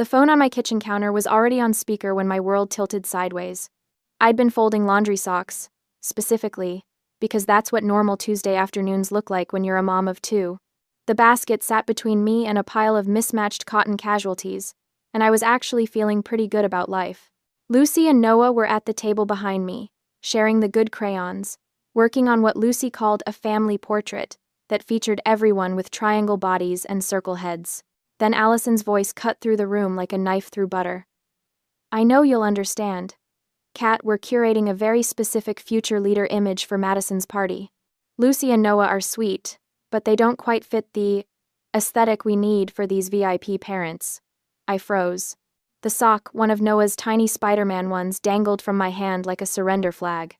The phone on my kitchen counter was already on speaker when my world tilted sideways. I'd been folding laundry socks, specifically, because that's what normal Tuesday afternoons look like when you're a mom of two. The basket sat between me and a pile of mismatched cotton casualties, and I was actually feeling pretty good about life. Lucy and Noah were at the table behind me, sharing the good crayons, working on what Lucy called a family portrait that featured everyone with triangle bodies and circle heads. Then Allison's voice cut through the room like a knife through butter. I know you'll understand. Kat, we're curating a very specific future leader image for Madison's party. Lucy and Noah are sweet, but they don't quite fit the aesthetic we need for these VIP parents. I froze. The sock, one of Noah's tiny Spider-Man ones, dangled from my hand like a surrender flag.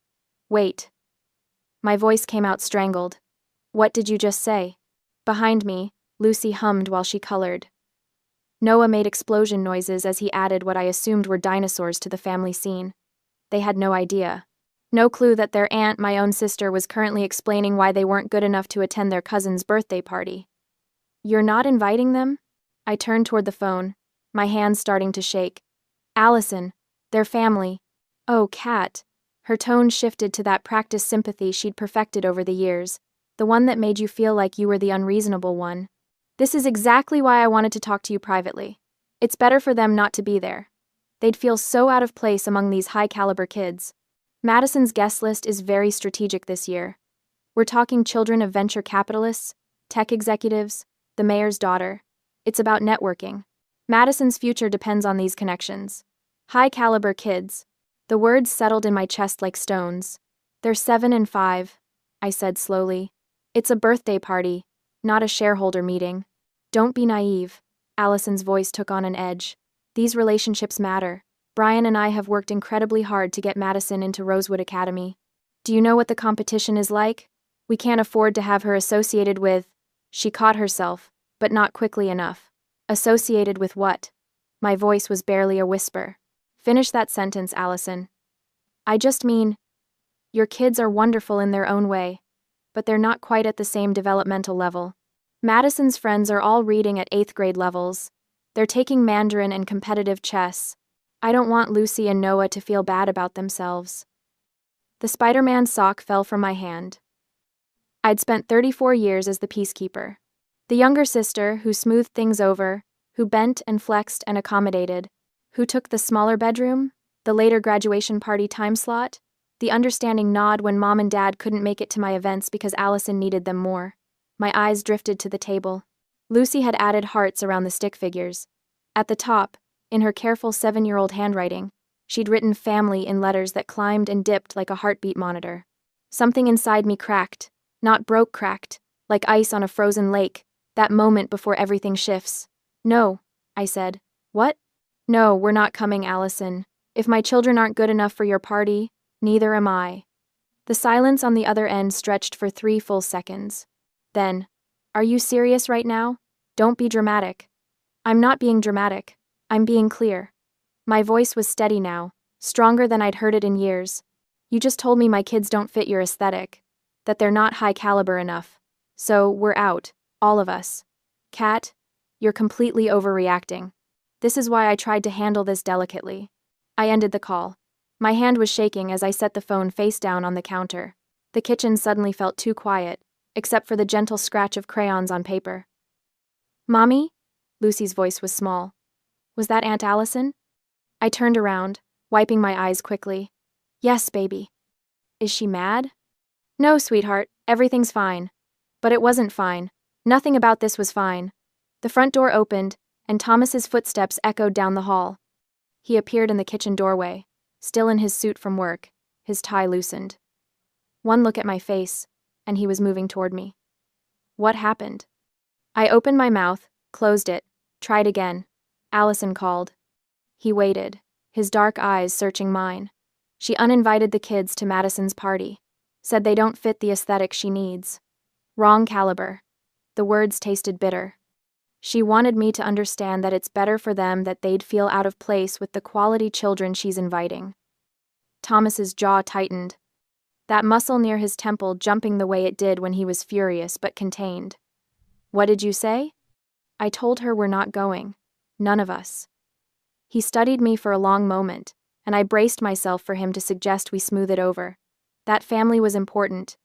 Wait. My voice came out strangled. What did you just say? Behind me, Lucy hummed while she colored. Noah made explosion noises as he added what I assumed were dinosaurs to the family scene. They had no idea. No clue that their aunt, my own sister, was currently explaining why they weren't good enough to attend their cousin's birthday party. You're not inviting them? I turned toward the phone, my hands starting to shake. Allison, their family. Oh, Kat. Her tone shifted to that practiced sympathy she'd perfected over the years, the one that made you feel like you were the unreasonable one. This is exactly why I wanted to talk to you privately. It's better for them not to be there. They'd feel so out of place among these high-caliber kids. Madison's guest list is very strategic this year. We're talking children of venture capitalists, tech executives, the mayor's daughter. It's about networking. Madison's future depends on these connections. High-caliber kids. The words settled in my chest like stones. They're 7 and 5, I said slowly. It's a birthday party, not a shareholder meeting. Don't be naive. Allison's voice took on an edge. These relationships matter. Brian and I have worked incredibly hard to get Madison into Rosewood Academy. Do you know what the competition is like? We can't afford to have her associated with… She caught herself, but not quickly enough. Associated with what? My voice was barely a whisper. Finish that sentence, Allison. I just mean, your kids are wonderful in their own way, but they're not quite at the same developmental level. Madison's friends are all reading at 8th grade levels. They're taking Mandarin and competitive chess. I don't want Lucy and Noah to feel bad about themselves. The Spider-Man sock fell from my hand. I'd spent 34 years as the peacekeeper. The younger sister, who smoothed things over, who bent and flexed and accommodated, who took the smaller bedroom, the later graduation party time slot, the understanding nod when mom and dad couldn't make it to my events because Allison needed them more. My eyes drifted to the table. Lucy had added hearts around the stick figures. At the top, in her careful 7-year-old handwriting, she'd written family in letters that climbed and dipped like a heartbeat monitor. Something inside me cracked, not broke cracked, like ice on a frozen lake, that moment before everything shifts. No, I said. What? No, we're not coming, Allison. If my children aren't good enough for your party, neither am I. The silence on the other end stretched for 3 full seconds. Then, are you serious right now? Don't be dramatic. I'm not being dramatic. I'm being clear. My voice was steady now, stronger than I'd heard it in years. You just told me my kids don't fit your aesthetic, that they're not high caliber enough. So, we're out, all of us. Kat, you're completely overreacting. This is why I tried to handle this delicately. I ended the call. My hand was shaking as I set the phone face down on the counter. The kitchen suddenly felt too quiet, except for the gentle scratch of crayons on paper. Mommy? Lucy's voice was small. Was that Aunt Allison? I turned around, wiping my eyes quickly. Yes, baby. Is she mad? No, sweetheart, everything's fine. But it wasn't fine. Nothing about this was fine. The front door opened, and Thomas's footsteps echoed down the hall. He appeared in the kitchen doorway, still in his suit from work, his tie loosened. One look at my face, and he was moving toward me. What happened? I opened my mouth, closed it, tried again. Allison called. He waited, his dark eyes searching mine. She uninvited the kids to Madison's party, said they don't fit the aesthetic she needs. Wrong caliber. The words tasted bitter. She wanted me to understand that it's better for them that they'd feel out of place with the quality children she's inviting. Thomas's jaw tightened, that muscle near his temple jumping the way it did when he was furious but contained. What did you say? I told her we're not going. None of us. He studied me for a long moment, and I braced myself for him to suggest we smooth it over. That family was important.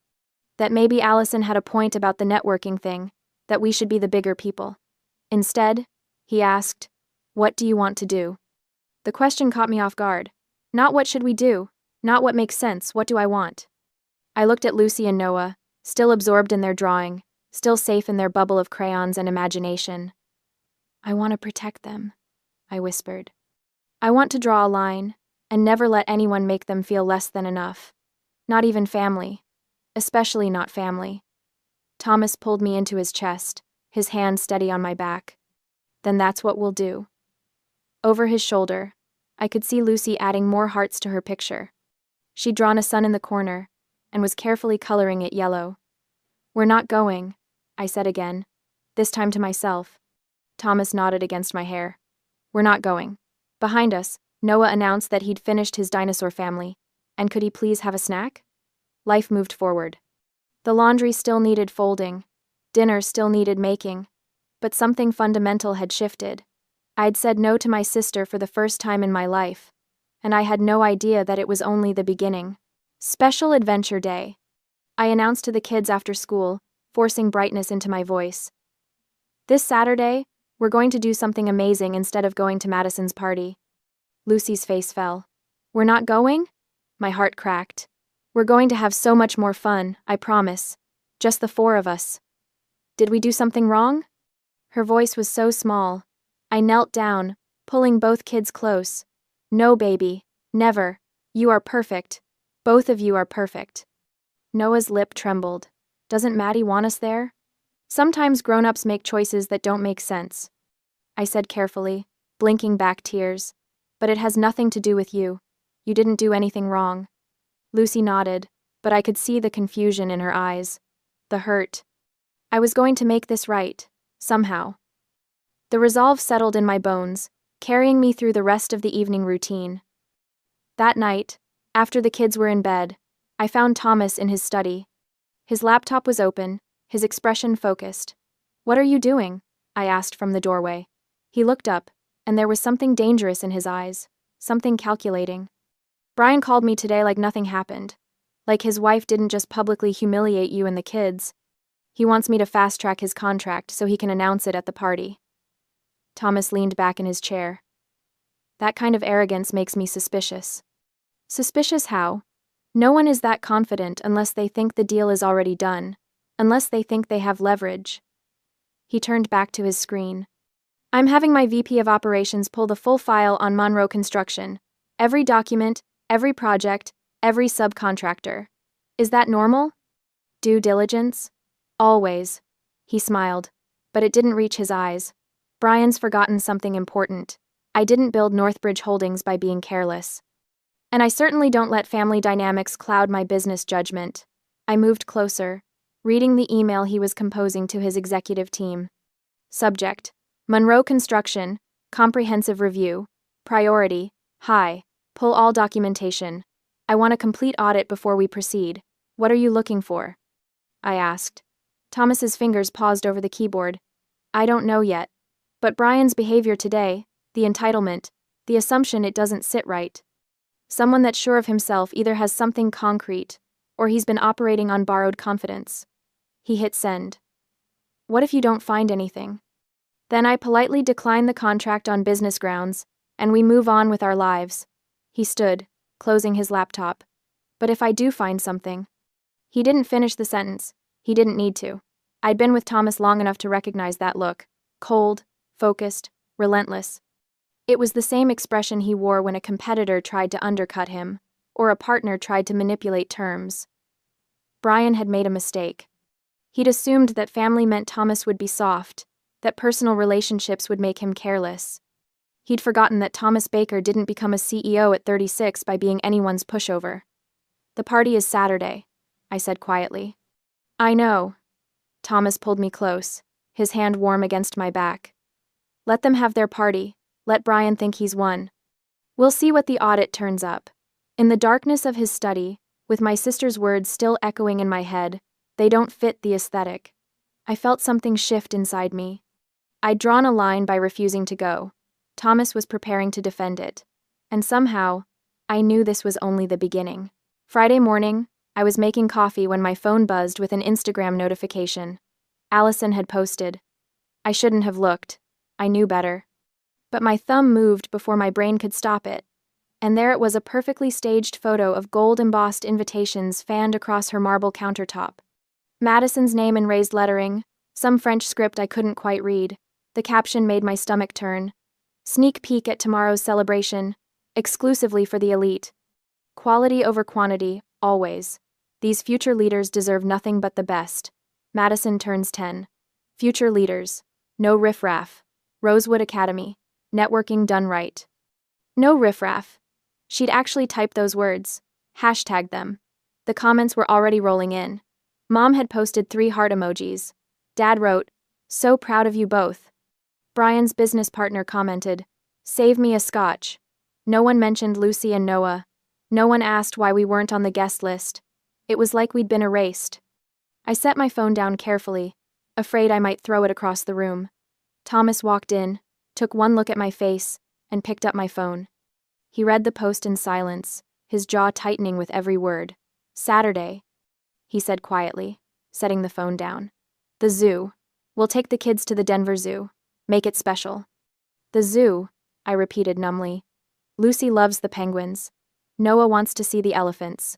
That maybe Allison had a point about the networking thing, that we should be the bigger people. Instead, he asked, "What do you want to do?" The question caught me off guard. Not what should we do, not what makes sense, what do I want? I looked at Lucy and Noah, still absorbed in their drawing, still safe in their bubble of crayons and imagination. "I want to protect them," I whispered. "I want to draw a line, and never let anyone make them feel less than enough. Not even family. Especially not family." Thomas pulled me into his chest, his hand steady on my back. "Then that's what we'll do." Over his shoulder, I could see Lucy adding more hearts to her picture. She'd drawn a sun in the corner, and was carefully coloring it yellow. "We're not going," I said again, this time to myself. Thomas nodded against my hair. "We're not going." Behind us, Noah announced that he'd finished his dinosaur family, and could he please have a snack? Life moved forward. The laundry still needed folding, dinner still needed making, but something fundamental had shifted. I'd said no to my sister for the first time in my life, and I had no idea that it was only the beginning. Special Adventure Day. I announced to the kids after school, forcing brightness into my voice. "This Saturday, we're going to do something amazing instead of going to Madison's party." Lucy's face fell. "We're not going?" My heart cracked. "We're going to have so much more fun, I promise. Just the four of us." "Did we do something wrong?" Her voice was so small. I knelt down, pulling both kids close. "No, baby, never. You are perfect. Both of you are perfect." Noah's lip trembled. "Doesn't Maddie want us there?" "Sometimes grown-ups make choices that don't make sense," I said carefully, blinking back tears. "But it has nothing to do with you. You didn't do anything wrong." Lucy nodded, but I could see the confusion in her eyes. The hurt. I was going to make this right, somehow. The resolve settled in my bones, carrying me through the rest of the evening routine. That night, after the kids were in bed, I found Thomas in his study. His laptop was open, his expression focused. "What are you doing?" I asked from the doorway. He looked up, and there was something dangerous in his eyes, something calculating. "Brian called me today like nothing happened. Like his wife didn't just publicly humiliate you and the kids. He wants me to fast-track his contract so he can announce it at the party." Thomas leaned back in his chair. "That kind of arrogance makes me suspicious." "Suspicious how?" "No one is that confident unless they think the deal is already done, unless they think they have leverage." He turned back to his screen. "I'm having my VP of Operations pull the full file on Monroe Construction. Every document, every project, every subcontractor. Is that normal?" "Due diligence?" "Always." He smiled, but it didn't reach his eyes. "Brian's forgotten something important. I didn't build Northbridge Holdings by being careless. And I certainly don't let family dynamics cloud my business judgment." I moved closer, reading the email he was composing to his executive team. Subject: Monroe Construction, Comprehensive Review. Priority: High. Pull all documentation. I want a complete audit before we proceed. What are you looking for?" I asked. Thomas's fingers paused over the keyboard. "I don't know yet. But Brian's behavior today, the entitlement, the assumption it doesn't sit right. Someone that's sure of himself either has something concrete, or he's been operating on borrowed confidence." He hit send. "What if you don't find anything?" "Then I politely decline the contract on business grounds, and we move on with our lives." He stood, closing his laptop. "But if I do find something?" He didn't finish the sentence. He didn't need to. I'd been with Thomas long enough to recognize that look. Cold, focused, relentless. It was the same expression he wore when a competitor tried to undercut him, or a partner tried to manipulate terms. Brian had made a mistake. He'd assumed that family meant Thomas would be soft, that personal relationships would make him careless. He'd forgotten that Thomas Baker didn't become a CEO at 36 by being anyone's pushover. "The party is Saturday," I said quietly. "I know." Thomas pulled me close, his hand warm against my back. "Let them have their party. Let Brian think he's won. We'll see what the audit turns up." In the darkness of his study, with my sister's words still echoing in my head, they don't fit the aesthetic. I felt something shift inside me. I'd drawn a line by refusing to go. Thomas was preparing to defend it. And somehow, I knew this was only the beginning. Friday morning, I was making coffee when my phone buzzed with an Instagram notification. Allison had posted. I shouldn't have looked. I knew better. But my thumb moved before my brain could stop it. And there it was, a perfectly staged photo of gold-embossed invitations fanned across her marble countertop. Madison's name in raised lettering, some French script I couldn't quite read. The caption made my stomach turn. Sneak peek at tomorrow's celebration, exclusively for the elite. Quality over quantity, always. These future leaders deserve nothing but the best. Madison turns 10. Future leaders. No riffraff. Rosewood Academy. Networking done right. No riffraff. She'd actually typed those words. Hashtagged them. The comments were already rolling in. Mom had posted 3 heart emojis. Dad wrote, "So proud of you both." Brian's business partner commented, "Save me a scotch." No one mentioned Lucy and Noah. No one asked why we weren't on the guest list. It was like we'd been erased. I set my phone down carefully, afraid I might throw it across the room. Thomas walked in, took one look at my face, and picked up my phone. He read the post in silence, his jaw tightening with every word. "Saturday," he said quietly, setting the phone down. "The zoo. We'll take the kids to the Denver Zoo. Make it special." "The zoo," I repeated numbly. "Lucy loves the penguins. Noah wants to see the elephants."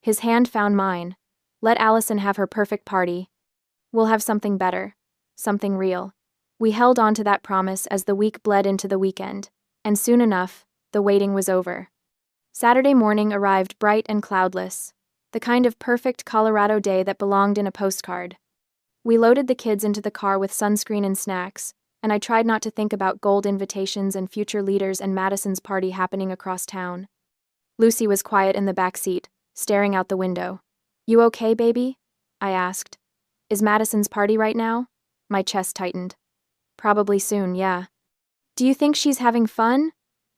His hand found mine. "Let Allison have her perfect party. We'll have something better. Something real." We held on to that promise as the week bled into the weekend, and soon enough, the waiting was over. Saturday morning arrived bright and cloudless, the kind of perfect Colorado day that belonged in a postcard. We loaded the kids into the car with sunscreen and snacks, and I tried not to think about gold invitations and future leaders and Madison's party happening across town. Lucy was quiet in the back seat, staring out the window. "You okay, baby?" I asked. "Is Madison's party right now?" My chest tightened. "Probably soon, yeah." "Do you think she's having fun?"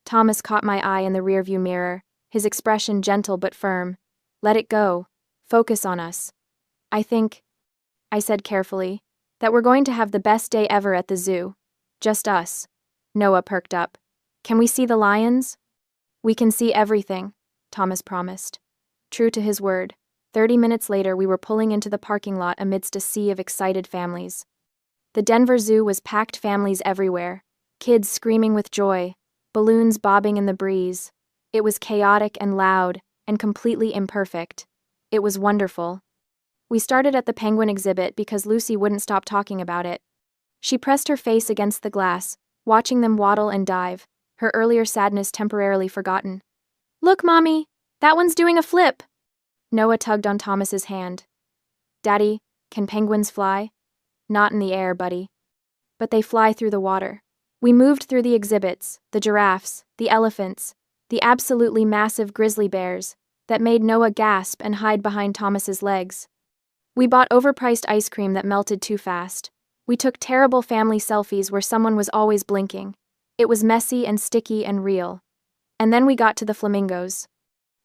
Thomas caught my eye in the rearview mirror, his expression gentle but firm. "Let it go. Focus on us." I think," I said carefully, "that we're going to have the best day ever at the zoo. Just us." Noah perked up. "Can we see the lions?" "We can see everything," Thomas promised. True to his word, 30 minutes later we were pulling into the parking lot amidst a sea of excited families. The Denver Zoo was packed, families everywhere, kids screaming with joy, balloons bobbing in the breeze. It was chaotic and loud, and completely imperfect. It was wonderful. We started at the penguin exhibit because Lucy wouldn't stop talking about it. She pressed her face against the glass, watching them waddle and dive, her earlier sadness temporarily forgotten. "Look, Mommy! That one's doing a flip!" Noah tugged on Thomas's hand. "Daddy, can penguins fly?" "Not in the air, buddy. But they fly through the water." We moved through the exhibits, the giraffes, the elephants, the absolutely massive grizzly bears, that made Noah gasp and hide behind Thomas's legs. We bought overpriced ice cream that melted too fast. We took terrible family selfies where someone was always blinking. It was messy and sticky and real. And then we got to the flamingos.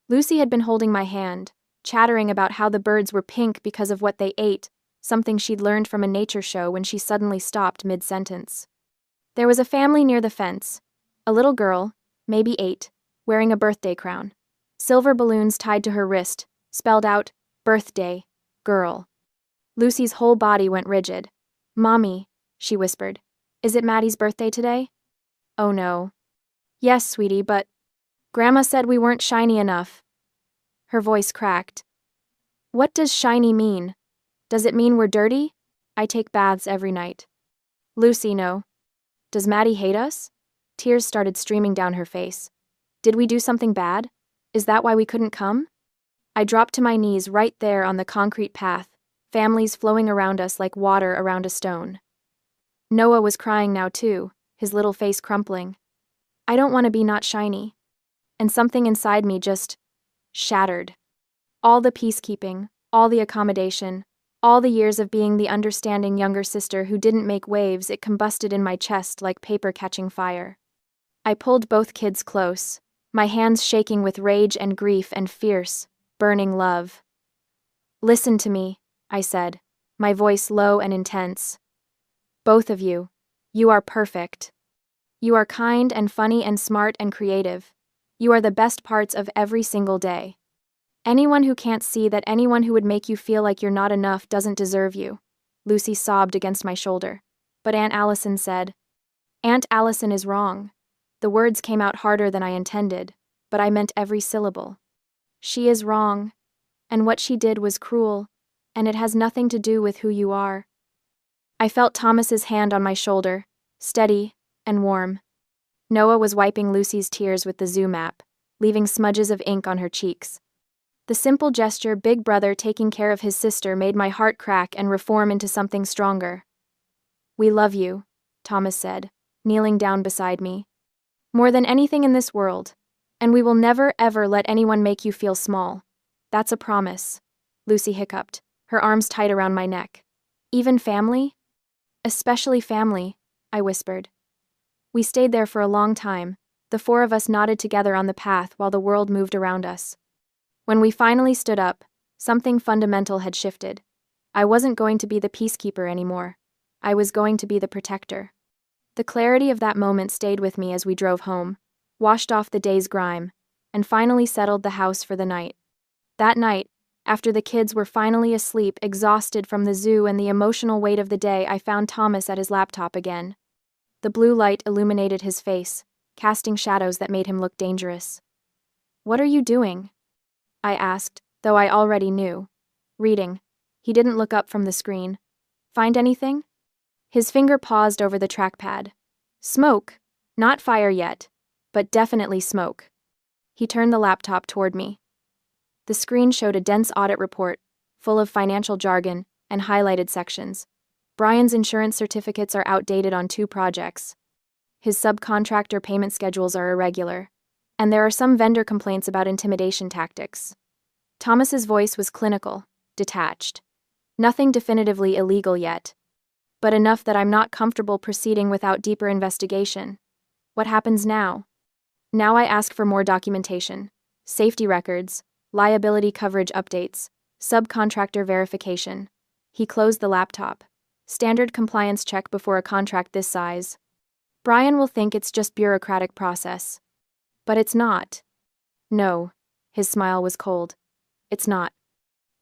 Lucy had been holding my hand, chattering about how the birds were pink because of what they ate, something she'd learned from a nature show, when she suddenly stopped mid-sentence. There was a family near the fence. A little girl, maybe 8, wearing a birthday crown. Silver balloons tied to her wrist, spelled out, "Birthday, girl." Lucy's whole body went rigid. "Mommy," she whispered, "is it Maddie's birthday today?" "Oh no." "Yes, sweetie, but Grandma said we weren't shiny enough." Her voice cracked. "What does shiny mean? Does it mean we're dirty? I take baths every night." "Lucy, no." "Does Maddie hate us?" Tears started streaming down her face. "Did we do something bad? Is that why we couldn't come?" I dropped to my knees right there on the concrete path, families flowing around us like water around a stone. Noah was crying now too, his little face crumpling. I don't want to be not shiny. And something inside me just shattered. All the peacekeeping, all the accommodation, all the years of being the understanding younger sister who didn't make waves, it combusted in my chest like paper catching fire. I pulled both kids close, my hands shaking with rage and grief and fierce, burning love. "Listen to me," I said, my voice low and intense. "Both of you. You are perfect. You are kind and funny and smart and creative. You are the best parts of every single day. Anyone who can't see that anyone who would make you feel like you're not enough doesn't deserve you. Lucy sobbed against my shoulder. But Aunt Allison said, Aunt Allison is wrong. The words came out harder than I intended, but I meant every syllable. She is wrong, and what she did was cruel, and it has nothing to do with who you are. I felt Thomas's hand on my shoulder, steady and warm. Noah was wiping Lucy's tears with the zoo map, leaving smudges of ink on her cheeks. The simple gesture, Big Brother taking care of his sister, made my heart crack and reform into something stronger. We love you, Thomas said, kneeling down beside me. More than anything in this world, and we will never ever let anyone make you feel small. That's a promise, Lucy hiccuped, her arms tight around my neck. Even family? Especially family, I whispered. We stayed there for a long time, the four of us nodded together on the path while the world moved around us. When we finally stood up, something fundamental had shifted. I wasn't going to be the peacekeeper anymore. I was going to be the protector. The clarity of that moment stayed with me as we drove home, washed off the day's grime, and finally settled the house for the night. That night, after the kids were finally asleep, exhausted from the zoo and the emotional weight of the day, I found Thomas at his laptop again. The blue light illuminated his face, casting shadows that made him look dangerous. What are you doing? I asked, though I already knew. Reading. He didn't look up from the screen. Find anything? His finger paused over the trackpad. Smoke. Not fire yet, but definitely smoke. He turned the laptop toward me. The screen showed a dense audit report, full of financial jargon and highlighted sections. Brian's insurance certificates are outdated on 2 projects. His subcontractor payment schedules are irregular, and there are some vendor complaints about intimidation tactics. Thomas's voice was clinical, detached. Nothing definitively illegal yet, but enough that I'm not comfortable proceeding without deeper investigation. What happens now? Now I ask for more documentation, safety records, liability coverage updates, subcontractor verification. He closed the laptop. Standard compliance check before a contract this size. Brian will think it's just bureaucratic process. But it's not. No. His smile was cold. It's not.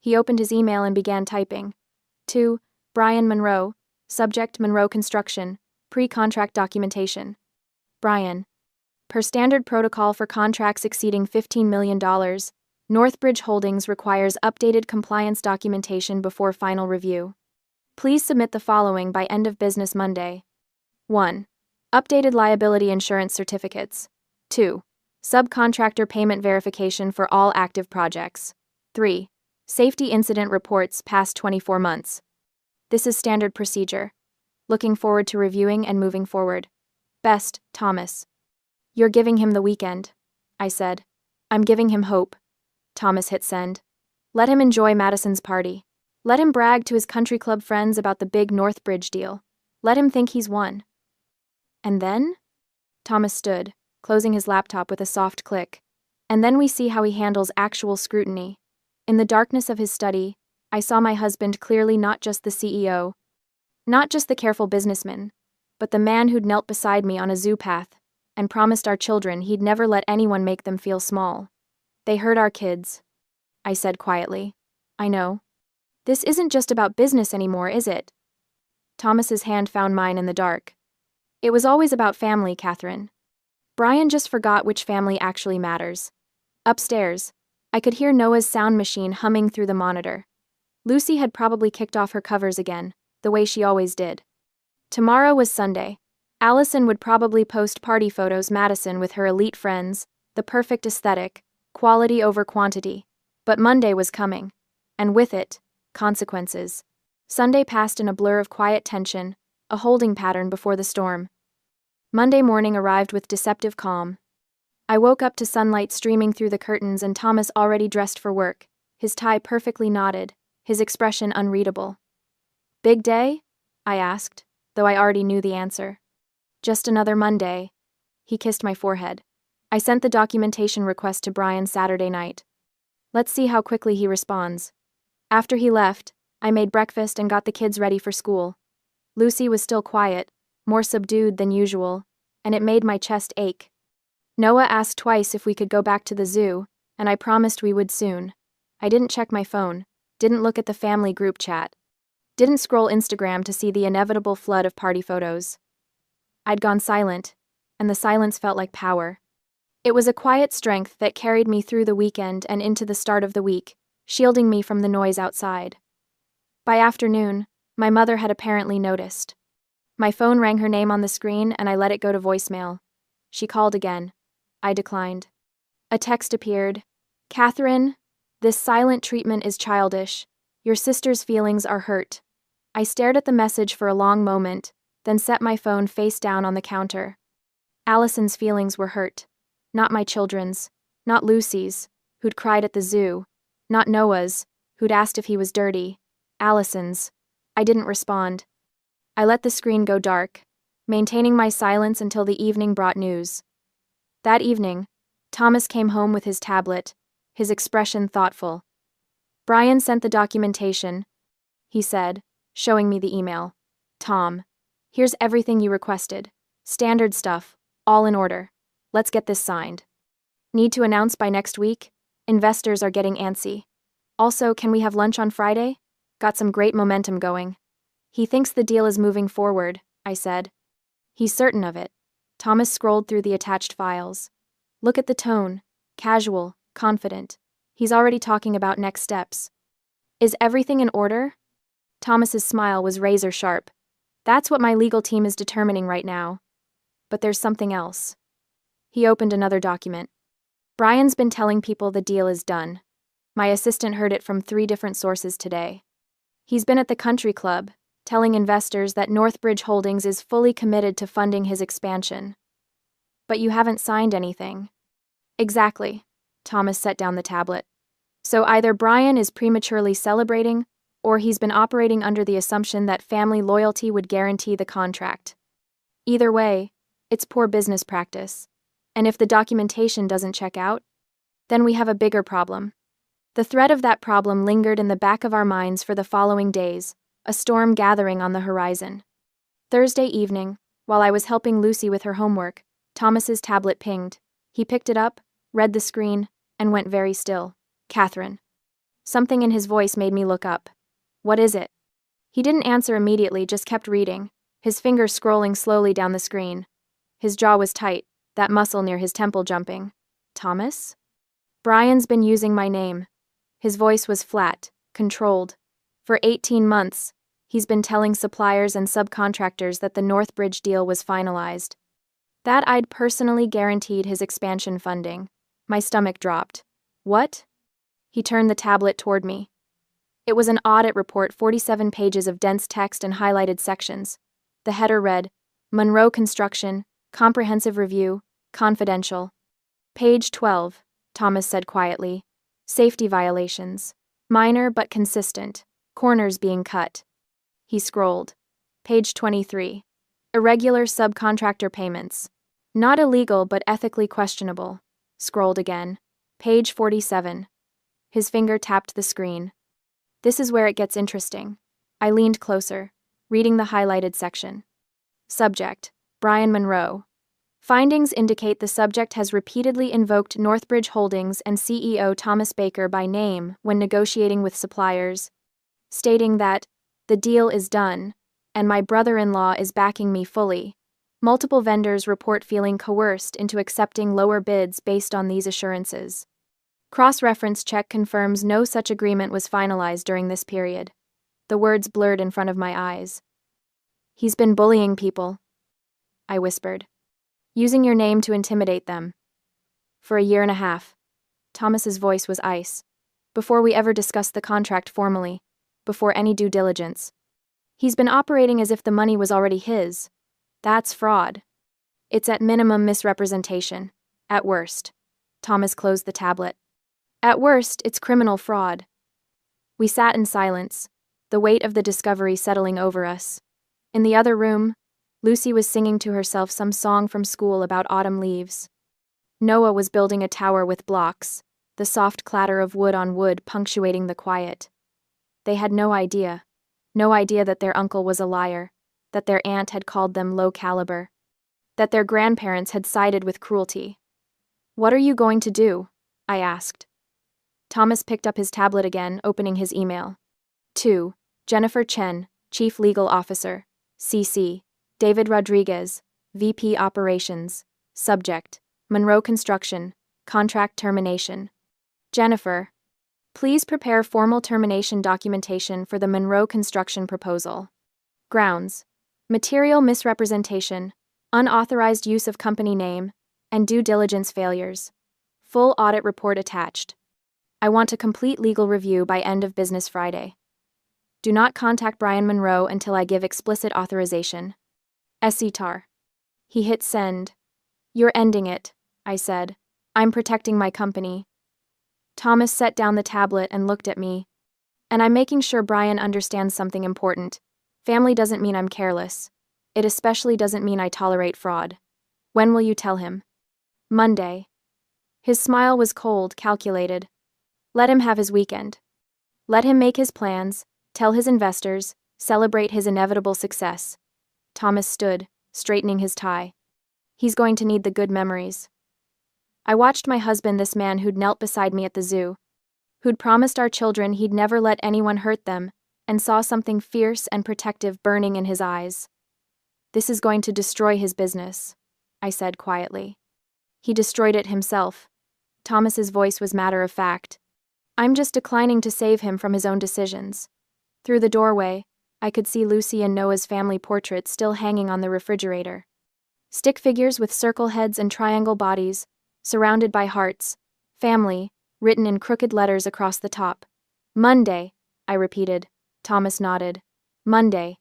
He opened his email and began typing. To Brian Monroe, subject Monroe Construction, pre-contract documentation. Brian. Per standard protocol for contracts exceeding $15 million, Northbridge Holdings requires updated compliance documentation before final review. Please submit the following by end of business Monday. 1. Updated liability insurance certificates. 2. Subcontractor payment verification for all active projects. 3. Safety incident reports past 24 months. This is standard procedure. Looking forward to reviewing and moving forward. Best, Thomas. You're giving him the weekend, I said. I'm giving him hope. Thomas hit send. Let him enjoy Madison's party. Let him brag to his country club friends about the big Northbridge deal. Let him think he's won. And then? Thomas stood, closing his laptop with a soft click. And then we see how he handles actual scrutiny. In the darkness of his study, I saw my husband clearly not just the CEO, not just the careful businessman, but the man who'd knelt beside me on a zoo path and promised our children he'd never let anyone make them feel small. They hurt our kids, I said quietly. I know. This isn't just about business anymore, is it? Thomas's hand found mine in the dark. It was always about family, Catherine. Brian just forgot which family actually matters. Upstairs, I could hear Noah's sound machine humming through the monitor. Lucy had probably kicked off her covers again, the way she always did. Tomorrow was Sunday. Allison would probably post party photos Madison with her elite friends, the perfect aesthetic, quality over quantity. But Monday was coming, and with it, consequences. Sunday passed in a blur of quiet tension, a holding pattern before the storm. Monday morning arrived with deceptive calm. I woke up to sunlight streaming through the curtains and Thomas already dressed for work, his tie perfectly knotted, his expression unreadable. Big day? I asked, though I already knew the answer. Just another Monday. He kissed my forehead. I sent the documentation request to Brian Saturday night. Let's see how quickly he responds. After he left, I made breakfast and got the kids ready for school. Lucy was still quiet, more subdued than usual, and it made my chest ache. Noah asked twice if we could go back to the zoo, and I promised we would soon. I didn't check my phone, didn't look at the family group chat, didn't scroll Instagram to see the inevitable flood of party photos. I'd gone silent, and the silence felt like power. It was a quiet strength that carried me through the weekend and into the start of the week, shielding me from the noise outside. By afternoon, my mother had apparently noticed. My phone rang her name on the screen and I let it go to voicemail. She called again. I declined. A text appeared. "Catherine, this silent treatment is childish. Your sister's feelings are hurt." I stared at the message for a long moment, then set my phone face down on the counter. Allison's feelings were hurt. Not my children's, not Lucy's, who'd cried at the zoo, not Noah's, who'd asked if he was dirty. Allison's. I didn't respond. I let the screen go dark, maintaining my silence until the evening brought news. That evening, Thomas came home with his tablet, his expression thoughtful. "Brian sent the documentation," he said, showing me the email. "Tom, here's everything you requested. Standard stuff, all in order. Let's get this signed. Need to announce by next week? Investors are getting antsy. Also, can we have lunch on Friday? Got some great momentum going." "He thinks the deal is moving forward," I said. "He's certain of it." Thomas scrolled through the attached files. "Look at the tone. Casual, confident. He's already talking about next steps." "Is everything in order?" Thomas's smile was razor sharp. "That's what my legal team is determining right now. But there's something else." He opened another document. "Brian's been telling people the deal is done. My assistant heard it from 3 different sources today. He's been at the country club, telling investors that Northbridge Holdings is fully committed to funding his expansion." "But you haven't signed anything." "Exactly." Thomas set down the tablet. "So either Brian is prematurely celebrating, or he's been operating under the assumption that family loyalty would guarantee the contract. Either way, it's poor business practice. And if the documentation doesn't check out, then we have a bigger problem." The threat of that problem lingered in the back of our minds for the following days, a storm gathering on the horizon. Thursday evening, while I was helping Lucy with her homework, Thomas's tablet pinged. He picked it up, read the screen, and went very still. "Catherine." Something in his voice made me look up. "What is it?" He didn't answer immediately, just kept reading, his fingers scrolling slowly down the screen. His jaw was tight, that muscle near his temple jumping. "Thomas?" "Brian's been using my name." His voice was flat, controlled. "For 18 months, he's been telling suppliers and subcontractors that the Northbridge deal was finalized. That I'd personally guaranteed his expansion funding." My stomach dropped. "What?" He turned the tablet toward me. It was an audit report, 47 pages of dense text and highlighted sections. The header read, "Monroe Construction, Comprehensive Review, Confidential." "Page 12, Thomas said quietly. "Safety violations. Minor but consistent. Corners being cut." He scrolled. "Page 23. Irregular subcontractor payments. Not illegal but ethically questionable." Scrolled again. "Page 47. His finger tapped the screen. "This is where it gets interesting." I leaned closer, reading the highlighted section. Subject: Brian Monroe. Findings indicate the subject has repeatedly invoked Northbridge Holdings and CEO Thomas Baker by name when negotiating with suppliers, stating that the deal is done, and my brother-in-law is backing me fully. Multiple vendors report feeling coerced into accepting lower bids based on these assurances. Cross-reference check confirms no such agreement was finalized during this period. The words blurred in front of my eyes. "He's been bullying people," I whispered. "Using your name to intimidate them. For a year and a half." Thomas's voice was ice. "Before we ever discussed the contract formally. Before any due diligence. He's been operating as if the money was already his. That's fraud. It's at minimum misrepresentation. At worst." Thomas closed the tablet. "At worst, it's criminal fraud." We sat in silence, the weight of the discovery settling over us. In the other room, Lucy was singing to herself some song from school about autumn leaves. Noah was building a tower with blocks, the soft clatter of wood on wood punctuating the quiet. They had no idea that their uncle was a liar, that their aunt had called them low caliber. that their grandparents had sided with cruelty. "What are you going to do?" I asked. Thomas picked up his tablet again, opening his email. To Jennifer Chen, Chief Legal Officer, CC, David Rodriguez, VP Operations, Subject, Monroe Construction, Contract Termination. Jennifer, please prepare formal termination documentation for the Monroe Construction proposal. Grounds: material misrepresentation, unauthorized use of company name, and due diligence failures. Full audit report attached. I want a complete legal review by end of business Friday. Do not contact Brian Monroe until I give explicit authorization. SCTAR. He hit send. "You're ending it," I said. "I'm protecting my company." Thomas set down the tablet and looked at me. "And I'm making sure Brian understands something important. Family doesn't mean I'm careless. It especially doesn't mean I tolerate fraud. When will you tell him?" "Monday." His smile was cold, calculated. Let him have his weekend. Let him make his plans, tell his investors, celebrate his inevitable success. Thomas stood, straightening his tie. He's going to need the good memories. I watched my husband, this man who'd knelt beside me at the zoo, who'd promised our children he'd never let anyone hurt them, and saw something fierce and protective burning in his eyes. "This is going to destroy his business," I said quietly. "He destroyed it himself." Thomas's voice was matter of fact. "I'm just declining to save him from his own decisions." Through the doorway, I could see Lucy and Noah's family portraits still hanging on the refrigerator. Stick figures with circle heads and triangle bodies, surrounded by hearts. "Family," written in crooked letters across the top. "Monday," I repeated. Thomas nodded. "Monday."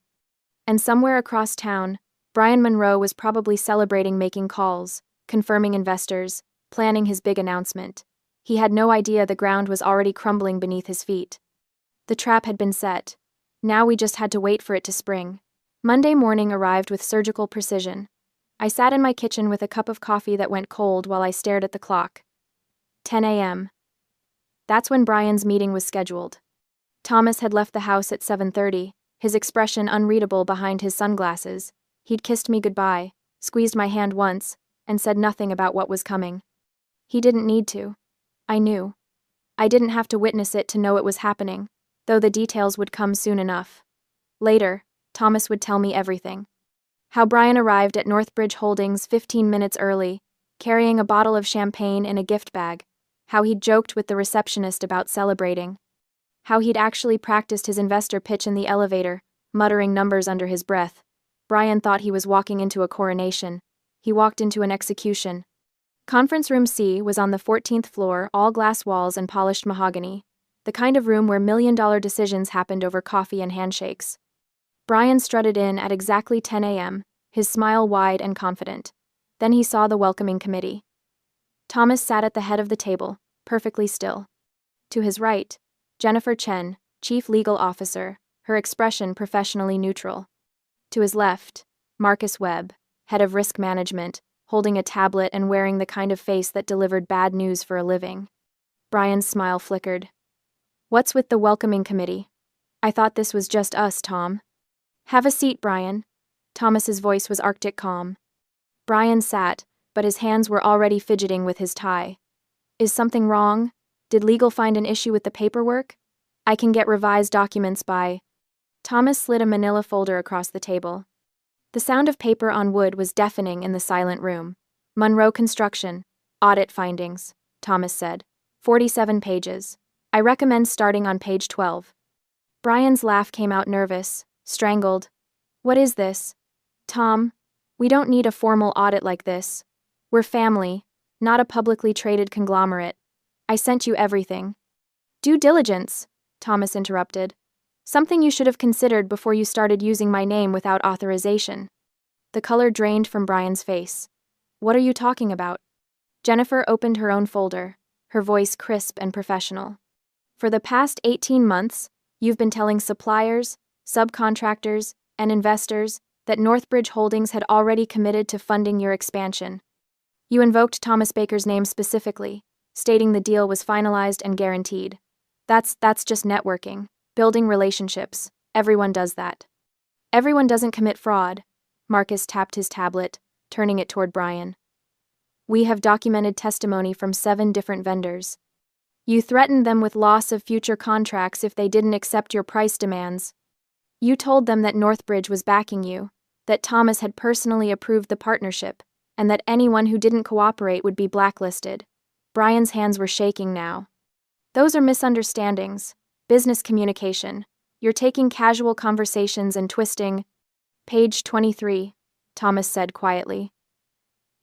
And somewhere across town, Brian Monroe was probably celebrating, making calls, confirming investors, planning his big announcement. He had no idea the ground was already crumbling beneath his feet. The trap had been set. Now we just had to wait for it to spring. Monday morning arrived with surgical precision. I sat in my kitchen with a cup of coffee that went cold while I stared at the clock. 10 a.m. That's when Brian's meeting was scheduled. Thomas had left the house at 7:30, his expression unreadable behind his sunglasses. He'd kissed me goodbye, squeezed my hand once, and said nothing about what was coming. He didn't need to. I knew. I didn't have to witness it to know it was happening, though the details would come soon enough. Later, Thomas would tell me everything. How Brian arrived at Northbridge Holdings 15 minutes early, carrying a bottle of champagne in a gift bag. How he'd joked with the receptionist about celebrating. How he'd actually practiced his investor pitch in the elevator, muttering numbers under his breath. Brian thought he was walking into a coronation. He walked into an execution. Conference Room C was on the 14th floor, all glass walls and polished mahogany, the kind of room where million-dollar decisions happened over coffee and handshakes. Brian strutted in at exactly 10 a.m., his smile wide and confident. Then he saw the welcoming committee. Thomas sat at the head of the table, perfectly still. To his right, Jennifer Chen, Chief Legal Officer, her expression professionally neutral. To his left, Marcus Webb, Head of Risk Management, holding a tablet and wearing the kind of face that delivered bad news for a living. Brian's smile flickered. "What's with the welcoming committee? I thought this was just us, Tom." "Have a seat, Brian." Thomas's voice was arctic calm. Brian sat, but his hands were already fidgeting with his tie. "Is something wrong? Did legal find an issue with the paperwork? I can get revised documents by..." Thomas slid a manila folder across the table. The sound of paper on wood was deafening in the silent room. "Monroe Construction. Audit findings," Thomas said. 47 pages. "I recommend starting on page 12. Brian's laugh came out nervous, strangled. "What is this? Tom, we don't need a formal audit like this. We're family, not a publicly traded conglomerate. I sent you everything." "Due diligence," Thomas interrupted. "Something you should have considered before you started using my name without authorization." The color drained from Brian's face. "What are you talking about?" Jennifer opened her own folder, her voice crisp and professional. "For the past 18 months, you've been telling suppliers, subcontractors, and investors that Northbridge Holdings had already committed to funding your expansion. You invoked Thomas Baker's name specifically, stating the deal was finalized and guaranteed. That's just networking, building relationships. Everyone does that." "Everyone doesn't commit fraud." Marcus tapped his tablet. turning it toward Brian. We have documented testimony from 7 different vendors. You threatened them with loss of future contracts if they didn't accept your price demands. You told them that Northbridge was backing you, that Thomas had personally approved the partnership, and that anyone who didn't cooperate would be blacklisted. Brian's hands were shaking now. Those are misunderstandings. Business communication. You're taking casual conversations and twisting. Page 23, Thomas said quietly.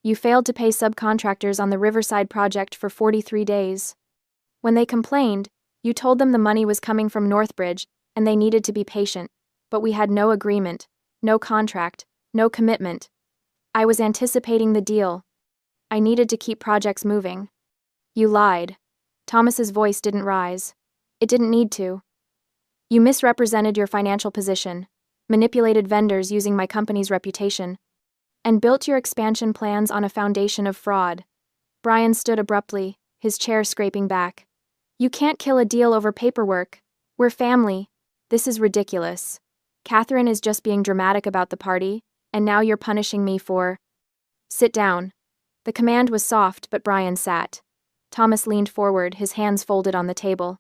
You failed to pay subcontractors on the Riverside project for 43 days. When they complained, you told them the money was coming from Northbridge and they needed to be patient, but we had no agreement, no contract, no commitment. I was anticipating the deal. I needed to keep projects moving. You lied. Thomas's voice didn't rise. It didn't need to. You misrepresented your financial position, manipulated vendors using my company's reputation, and built your expansion plans on a foundation of fraud. Brian stood abruptly, his chair scraping back. You can't kill a deal over paperwork. We're family. This is ridiculous. Catherine is just being dramatic about the party, and now you're punishing me for... Sit down. The command was soft, but Brian sat. Thomas leaned forward, his hands folded on the table.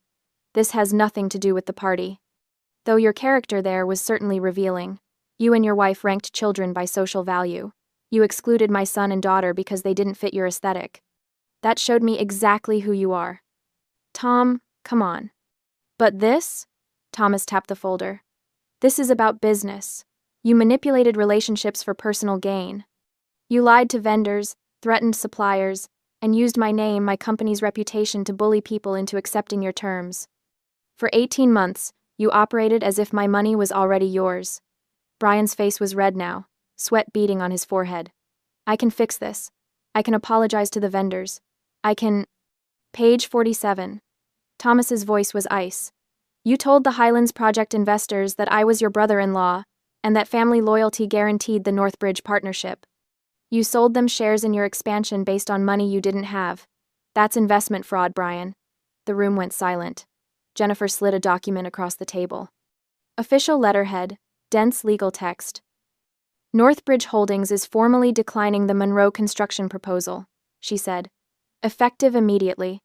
This has nothing to do with the party. Though your character there was certainly revealing. You and your wife ranked children by social value. You excluded my son and daughter because they didn't fit your aesthetic. That showed me exactly who you are. Tom, come on. But this? Thomas tapped the folder. This is about business. You manipulated relationships for personal gain. You lied to vendors, threatened suppliers, and used my name, my company's reputation to bully people into accepting your terms. For 18 months, you operated as if my money was already yours. Brian's face was red now, sweat beading on his forehead. I can fix this. I can apologize to the vendors. I can... Page 47. Thomas's voice was ice. You told the Highlands Project investors that I was your brother-in-law, and that family loyalty guaranteed the Northbridge partnership. You sold them shares in your expansion based on money you didn't have. That's investment fraud, Brian. The room went silent. Jennifer slid a document across the table. Official letterhead, dense legal text. Northbridge Holdings is formally declining the Monroe construction proposal, she said. Effective immediately.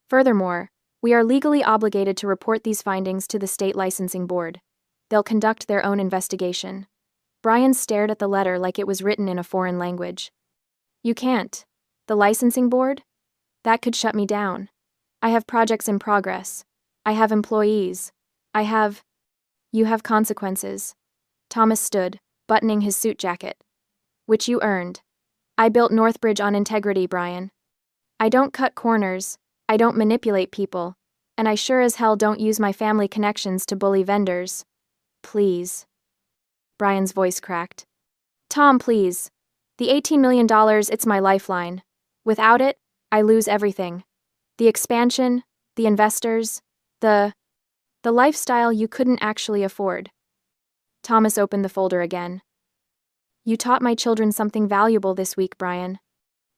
Furthermore, we are legally obligated to report these findings to the state licensing board. They'll conduct their own investigation. Brian stared at the letter like it was written in a foreign language. You can't. The licensing board? That could shut me down. I have projects in progress. I have employees. You have consequences. Thomas stood, buttoning his suit jacket. Which you earned. I built Northbridge on integrity, Brian. I don't cut corners, I don't manipulate people, and I sure as hell don't use my family connections to bully vendors. Please. Brian's voice cracked. Tom, please. The $18 million, it's my lifeline. Without it, I lose everything. The expansion, the investors, the lifestyle you couldn't actually afford. Thomas opened the folder again. You taught my children something valuable this week, Brian.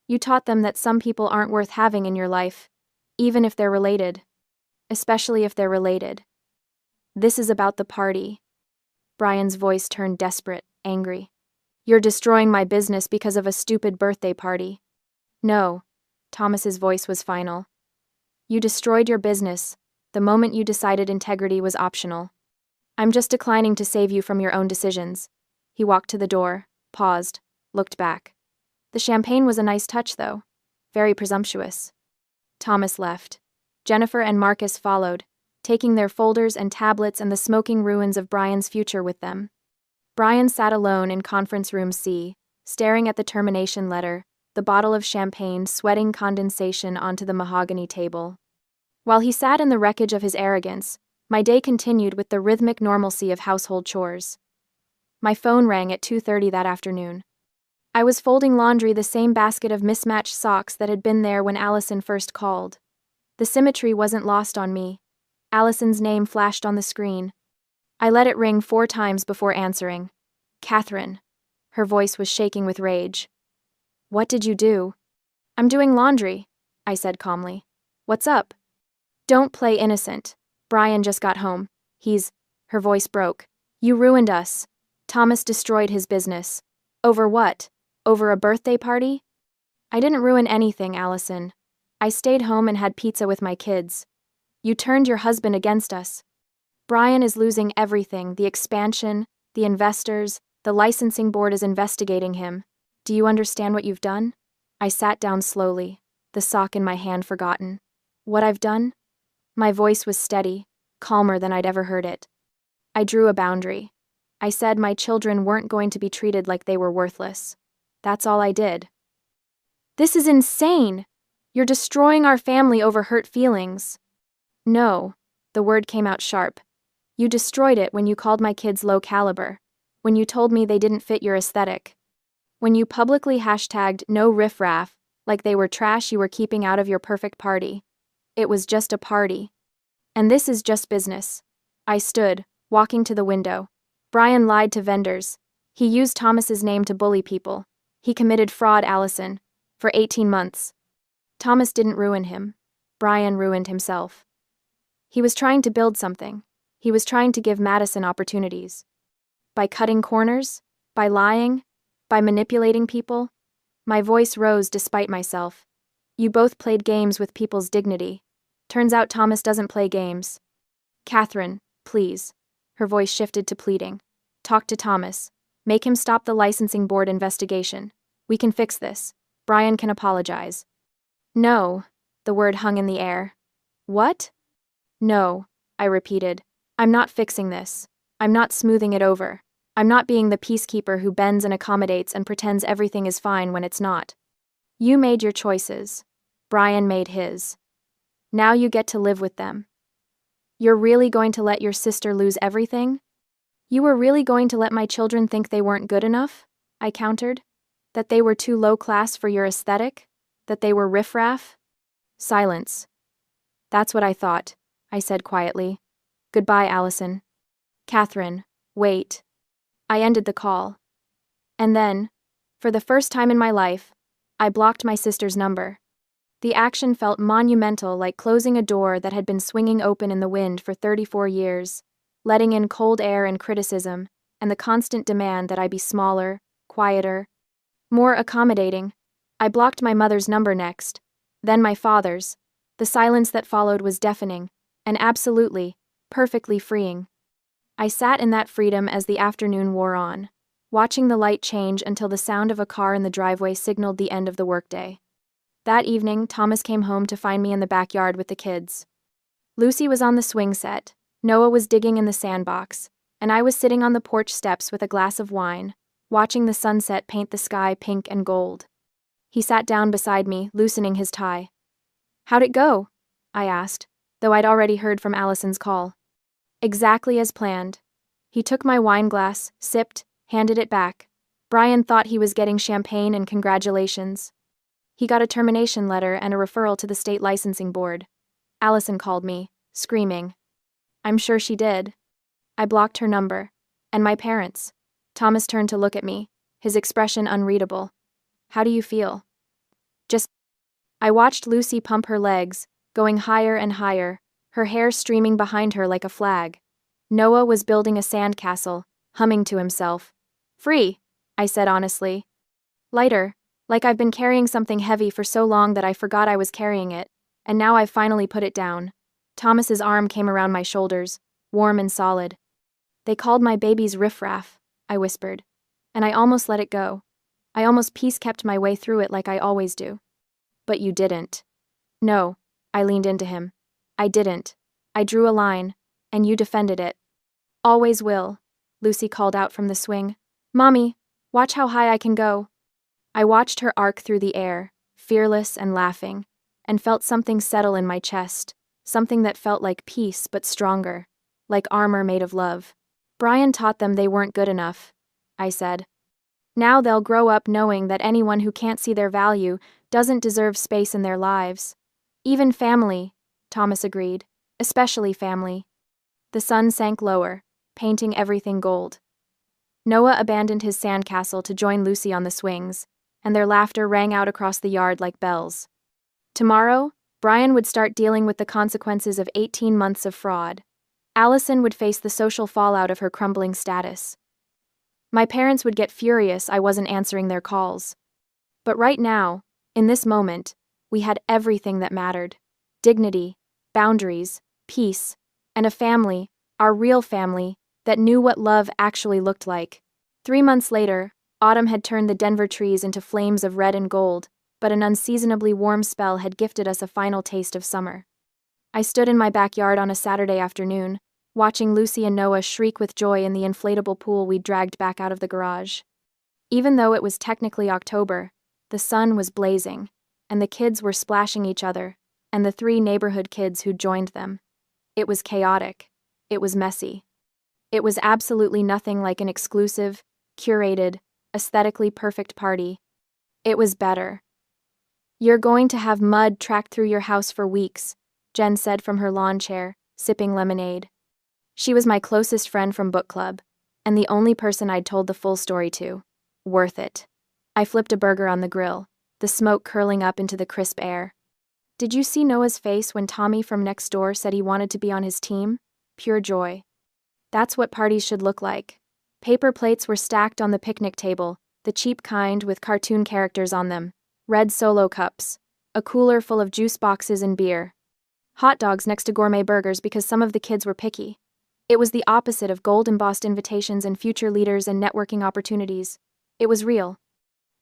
You taught them that some people aren't worth having in your life, even if they're related. Especially if they're related. This is about the party. Brian's voice turned desperate, angry. You're destroying my business because of a stupid birthday party. No. Thomas's voice was final. You destroyed your business the moment you decided integrity was optional. I'm just declining to save you from your own decisions. He walked to the door, paused, looked back. The champagne was a nice touch, though. Very presumptuous. Thomas left. Jennifer and Marcus followed, taking their folders and tablets and the smoking ruins of Brian's future with them. Brian sat alone in conference room C, staring at the termination letter, the bottle of champagne sweating condensation onto the mahogany table. While he sat in the wreckage of his arrogance, my day continued with the rhythmic normalcy of household chores. My phone rang at 2:30 that afternoon. I was folding laundry, the same basket of mismatched socks that had been there when Allison first called. The symmetry wasn't lost on me. Allison's name flashed on the screen. I let it ring 4 times before answering. Catherine. Her voice was shaking with rage. What did you do? I'm doing laundry, I said calmly. What's up? Don't play innocent. Brian just got home. Her voice broke. You ruined us. Thomas destroyed his business. Over what? Over a birthday party? I didn't ruin anything, Allison. I stayed home and had pizza with my kids. You turned your husband against us. Brian is losing everything, the expansion, the investors, the licensing board is investigating him. Do you understand what you've done? I sat down slowly, the sock in my hand forgotten. What I've done? My voice was steady, calmer than I'd ever heard it. I drew a boundary. I said my children weren't going to be treated like they were worthless. That's all I did. This is insane! You're destroying our family over hurt feelings. No, the word came out sharp. You destroyed it when you called my kids low caliber, when you told me they didn't fit your aesthetic, when you publicly hashtagged no riffraff, like they were trash you were keeping out of your perfect party. It was just a party. And this is just business. I stood, walking to the window. Brian lied to vendors. He used Thomas's name to bully people. He committed fraud, Allison, for 18 months. Thomas didn't ruin him. Brian ruined himself. He was trying to build something. He was trying to give Madison opportunities. By cutting corners? By lying? By manipulating people? My voice rose despite myself. You both played games with people's dignity. Turns out Thomas doesn't play games. Catherine, please. Her voice shifted to pleading. Talk to Thomas. Make him stop the licensing board investigation. We can fix this. Brian can apologize. No. The word hung in the air. What? No, I repeated. I'm not fixing this. I'm not smoothing it over. I'm not being the peacekeeper who bends and accommodates and pretends everything is fine when it's not. You made your choices. Brian made his. Now you get to live with them. You're really going to let your sister lose everything? You were really going to let my children think they weren't good enough? I countered. That they were too low class for your aesthetic? That they were riffraff? Silence. That's what I thought, I said quietly. Goodbye, Allison. Catherine, wait. I ended the call. And then, for the first time in my life, I blocked my sister's number. The action felt monumental, like closing a door that had been swinging open in the wind for 34 years, letting in cold air and criticism, and the constant demand that I be smaller, quieter, more accommodating. I blocked my mother's number next, then my father's. The silence that followed was deafening, and absolutely, perfectly freeing. I sat in that freedom as the afternoon wore on, watching the light change until the sound of a car in the driveway signaled the end of the workday. That evening, Thomas came home to find me in the backyard with the kids. Lucy was on the swing set, Noah was digging in the sandbox, and I was sitting on the porch steps with a glass of wine, watching the sunset paint the sky pink and gold. He sat down beside me, loosening his tie. How'd it go? I asked, though I'd already heard from Allison's call. Exactly as planned. He took my wine glass, sipped, handed it back. Brian thought he was getting champagne and congratulations. He got a termination letter and a referral to the state licensing board. Allison called me, screaming. I'm sure she did. I blocked her number. And my parents. Thomas turned to look at me, his expression unreadable. How do you feel? I watched Lucy pump her legs, going higher and higher, her hair streaming behind her like a flag. Noah was building a sandcastle, humming to himself. Free, I said honestly. Lighter, like I've been carrying something heavy for so long that I forgot I was carrying it, and now I've finally put it down. Thomas's arm came around my shoulders, warm and solid. They called my babies riffraff, I whispered, and I almost let it go. I almost peace-kept my way through it like I always do. But you didn't. No, I leaned into him. I didn't. I drew a line, and you defended it. Always will, Lucy called out from the swing. Mommy, watch how high I can go. I watched her arc through the air, fearless and laughing, and felt something settle in my chest, something that felt like peace but stronger, like armor made of love. Brian taught them they weren't good enough, I said. Now they'll grow up knowing that anyone who can't see their value doesn't deserve space in their lives. Even family, Thomas agreed, especially family. The sun sank lower, painting everything gold. Noah abandoned his sandcastle to join Lucy on the swings, and their laughter rang out across the yard like bells. Tomorrow, Brian would start dealing with the consequences of 18 months of fraud. Allison would face the social fallout of her crumbling status. My parents would get furious I wasn't answering their calls. But right now, in this moment, we had everything that mattered: dignity, boundaries, peace, and a family, our real family, that knew what love actually looked like. 3 months later, autumn had turned the Denver trees into flames of red and gold, but an unseasonably warm spell had gifted us a final taste of summer. I stood in my backyard on a Saturday afternoon, watching Lucy and Noah shriek with joy in the inflatable pool we'd dragged back out of the garage. Even though it was technically October, the sun was blazing, and the kids were splashing each other, and the 3 neighborhood kids who joined them. It was chaotic. It was messy. It was absolutely nothing like an exclusive, curated, aesthetically perfect party. It was better. "You're going to have mud tracked through your house for weeks," Jen said from her lawn chair, sipping lemonade. She was my closest friend from book club, and the only person I'd told the full story to. Worth it. I flipped a burger on the grill, the smoke curling up into the crisp air. "Did you see Noah's face when Tommy from next door said he wanted to be on his team? Pure joy. That's what parties should look like." Paper plates were stacked on the picnic table, the cheap kind with cartoon characters on them, red Solo cups, a cooler full of juice boxes and beer. Hot dogs next to gourmet burgers because some of the kids were picky. It was the opposite of gold-embossed invitations and future leaders and networking opportunities. It was real.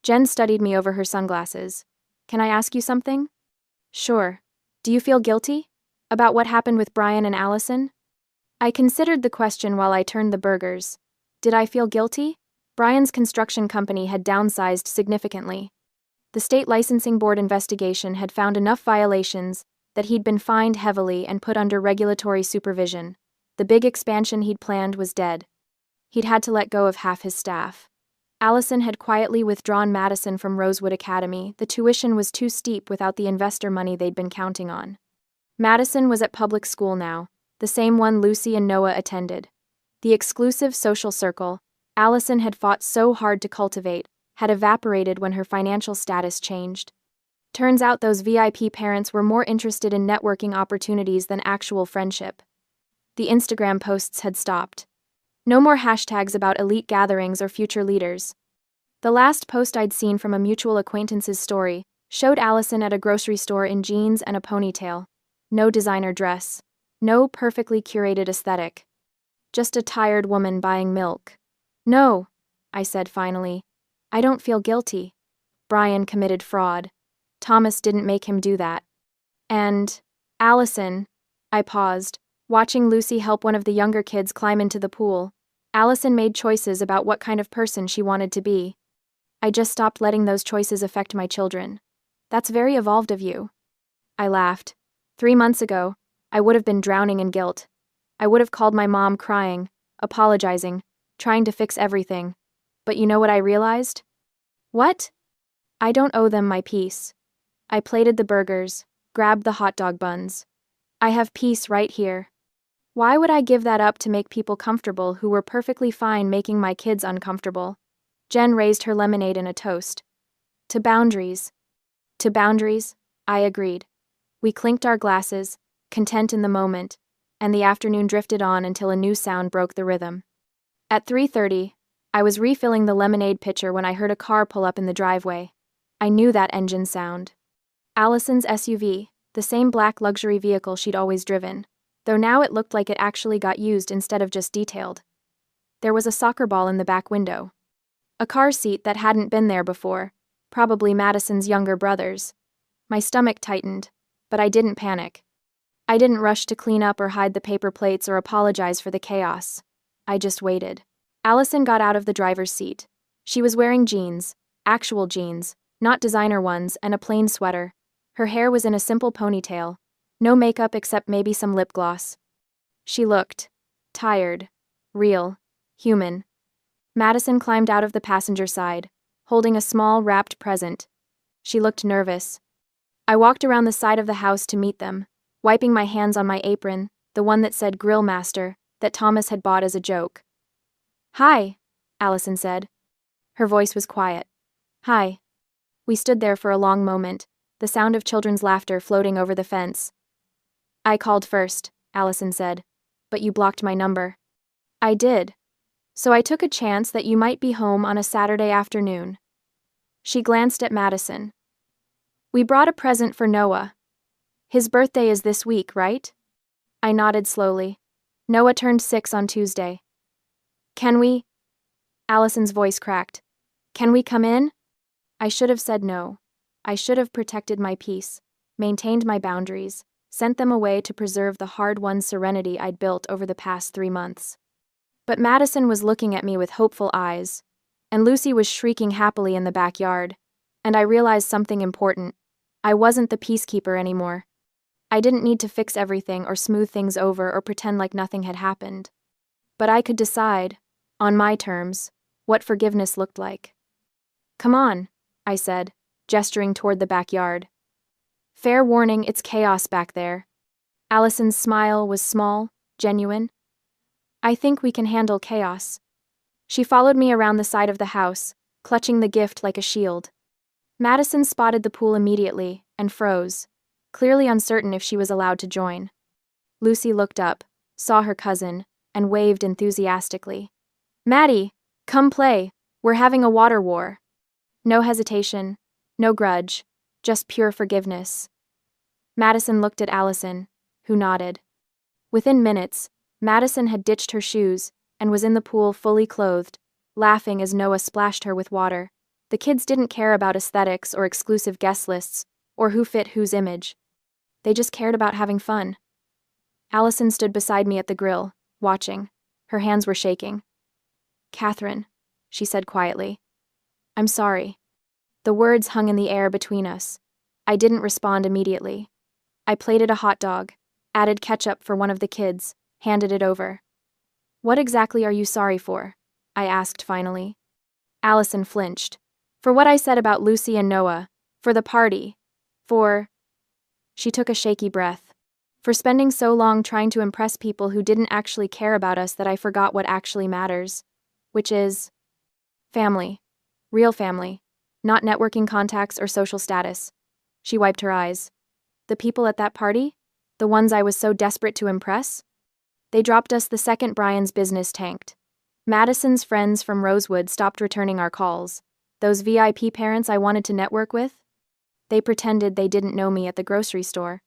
Jen studied me over her sunglasses. "Can I ask you something?" "Sure. Do you feel guilty? About what happened with Brian and Allison?" I considered the question while I turned the burgers. Did I feel guilty? Brian's construction company had downsized significantly. The state licensing board investigation had found enough violations that he'd been fined heavily and put under regulatory supervision. The big expansion he'd planned was dead. He'd had to let go of half his staff. Allison had quietly withdrawn Madison from Rosewood Academy. The tuition was too steep without the investor money they'd been counting on. Madison was at public school now, the same one Lucy and Noah attended. The exclusive social circle Allison had fought so hard to cultivate had evaporated when her financial status changed. Turns out those VIP parents were more interested in networking opportunities than actual friendship. The Instagram posts had stopped. No more hashtags about elite gatherings or future leaders. The last post I'd seen from a mutual acquaintance's story showed Allison at a grocery store in jeans and a ponytail. No designer dress. No perfectly curated aesthetic. Just a tired woman buying milk. "No," I said finally. "I don't feel guilty. Brian committed fraud. Thomas didn't make him do that. And, Allison," I paused, watching Lucy help one of the younger kids climb into the pool. Allison made choices about what kind of person she wanted to be. I just stopped letting those choices affect my children. That's very evolved of you. I laughed. 3 months ago, I would have been drowning in guilt. I would have called my mom crying, apologizing, trying to fix everything. But you know what I realized? What? I don't owe them my peace. I plated the burgers, grabbed the hot dog buns. I have peace right here. Why would I give that up to make people comfortable who were perfectly fine making my kids uncomfortable? Jen raised her lemonade in a toast. To boundaries. To boundaries, I agreed. We clinked our glasses, content in the moment, and the afternoon drifted on until a new sound broke the rhythm. At 3:30, I was refilling the lemonade pitcher when I heard a car pull up in the driveway. I knew that engine sound. Allison's SUV, the same black luxury vehicle she'd always driven, though now it looked like it actually got used instead of just detailed. There was a soccer ball in the back window. A car seat that hadn't been there before, probably Madison's younger brother's. My stomach tightened, but I didn't panic. I didn't rush to clean up or hide the paper plates or apologize for the chaos. I just waited. Allison got out of the driver's seat. She was wearing jeans, actual jeans, not designer ones, and a plain sweater. Her hair was in a simple ponytail. No makeup except maybe some lip gloss. She looked tired, real, human. Madison climbed out of the passenger side, holding a small wrapped present. She looked nervous. I walked around the side of the house to meet them, wiping my hands on my apron, the one that said Grill Master, that Thomas had bought as a joke. "Hi," Allison said. Her voice was quiet. "Hi." We stood there for a long moment, the sound of children's laughter floating over the fence. "I called first," Allison said, "but you blocked my number." "I did. So I took a chance that you might be home on a Saturday afternoon. She glanced at Madison. We brought a present for Noah. His birthday is this week, right? I nodded slowly. Noah turned 6 on Tuesday. Can we? Allison's voice cracked. Can we come in? I should have said no. I should have protected my peace, maintained my boundaries, sent them away to preserve the hard-won serenity I'd built over the past 3 months. But Madison was looking at me with hopeful eyes, and Lucy was shrieking happily in the backyard, and I realized something important. I wasn't the peacekeeper anymore. I didn't need to fix everything or smooth things over or pretend like nothing had happened. But I could decide, on my terms, what forgiveness looked like. Come on, I said, gesturing toward the backyard. Fair warning, it's chaos back there. Allison's smile was small, genuine. I think we can handle chaos. She followed me around the side of the house, clutching the gift like a shield. Madison spotted the pool immediately and froze, clearly uncertain if she was allowed to join. Lucy looked up, saw her cousin, and waved enthusiastically. Maddie, come play. We're having a water war. No hesitation, no grudge, just pure forgiveness. Madison looked at Allison, who nodded. Within minutes, Madison had ditched her shoes and was in the pool fully clothed, laughing as Noah splashed her with water. The kids didn't care about aesthetics or exclusive guest lists, or who fit whose image. They just cared about having fun. Allison stood beside me at the grill, watching. Her hands were shaking. Catherine, she said quietly. I'm sorry. The words hung in the air between us. I didn't respond immediately. I plated a hot dog, added ketchup for one of the kids, handed it over. What exactly are you sorry for? I asked finally. Allison flinched. For what I said about Lucy and Noah, for the party, for... She took a shaky breath. For spending so long trying to impress people who didn't actually care about us that I forgot what actually matters, which is... family. Real family. Not networking contacts or social status. She wiped her eyes. The people at that party? The ones I was so desperate to impress? They dropped us the second Brian's business tanked. Madison's friends from Rosewood stopped returning our calls. Those VIP parents I wanted to network with? They pretended they didn't know me at the grocery store.